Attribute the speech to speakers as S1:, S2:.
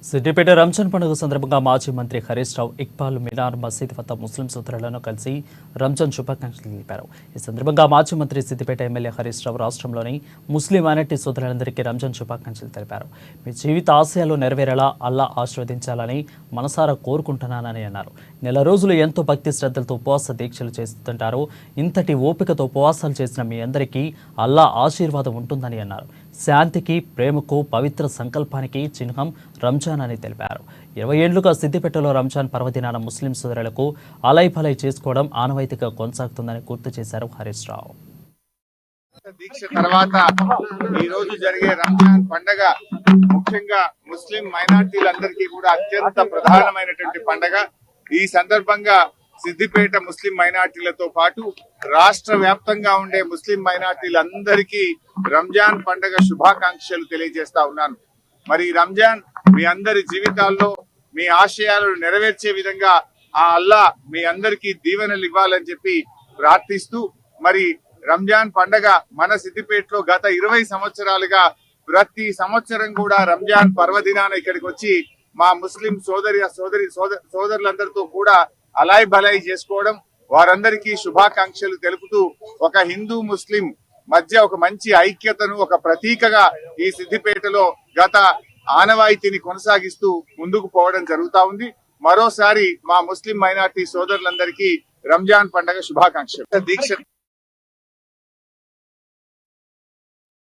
S1: సిద్దిపేట రంజాన్ పండుగ సందర్భంగా మాజీ మంత్రి హరీష్ రావు ఇక్బాల్ మినార్ మసీద్ వద్ద ముస్లిం సోదరులను కలిసి రంజాన్ శుభాకాంక్షలు తెలిపారు. ఈ సందర్భంగా మాజీ మంత్రి సిద్దిపేట ఎమ్మెల్యే హరీష్ రావు రాష్ట్రంలోని ముస్లిం మైనార్టీ సోదరులందరికీ రంజాన్ శుభాకాంక్షలు తెలిపారు. మీ జీవిత ఆశయాలు నెరవేరేలా అల్లా ఆశీర్వదించాలని మనసారా కోరుకుంటున్నానని అన్నారు. నెల రోజులు ఎంతో భక్తి శ్రద్ధలతో ఉపవాస దీక్షలు చేస్తుంటారు. ఇంతటి ఓపికతో ఉపవాసాలు చేసిన మీ అందరికీ అల్లా ఆశీర్వాదం ఉంటుందని అన్నారు. శాంతికి, ప్రేమకు, పవిత్ర సంకల్పానికి చిహ్నం రంజాన్ అని తెలిపారు. 20 ఏళ్లుగా సిద్దిపేటలో రంజాన్ పర్వదినాన ముస్లిం సోదరులకు అలైఫలై చేసుకోవడం ఆనవాయితీగా కొనసాగుతుందని గుర్తు చేశారు హరీష్ రావు.
S2: దీక్ష తర్వాత ఈ రోజు జరిగే రంజాన్ పండగ ముఖ్యంగా ముస్లిం మైనార్టీలందరికీ కూడా అత్యంత ప్రధానమైనటువంటి పండగ. ఈ సందర్భంగా సిద్దిపేట ముస్లిం మైనార్టీలతో పాటు రాష్ట్ర వ్యాప్తంగా ఉండే ముస్లిం మైనార్టీలందరికీ రంజాన్ పండగ శుభాకాంక్షలు తెలియజేస్తా ఉన్నాను. మరి రంజాన్ మీ అందరి జీవితాల్లో మీ ఆశయాలను నెరవేర్చే విధంగా ఆ అల్లా మీ అందరికీ దీవెనలు ఇవ్వాలని చెప్పి ప్రార్థిస్తూ, మరి రంజాన్ పండగ మన సిద్దిపేటలో గత 20 సంవత్సరాలుగా ప్రతి సంవత్సరం కూడా రంజాన్ పర్వదినాన ఇక్కడికి వచ్చి మా ముస్లిం సోదరులందరితో కూడా అలాయ్ బలాయి చేసుకోవడం, వారందరికీ శుభాకాంక్షలు తెలుపుతూ ఒక హిందూ ముస్లిం మధ్య ఒక మంచి ఐక్యతను ఒక ప్రతీకగా ఈ సిద్దిపేటలో గత ఆనవాయితీని కొనసాగిస్తూ ముందుకు పోవడం జరుగుతా ఉంది. మరోసారి మా ముస్లిం మైనార్టీ సోదరులందరికీ రంజాన్ పండుగ శుభాకాంక్షలు. దీక్ష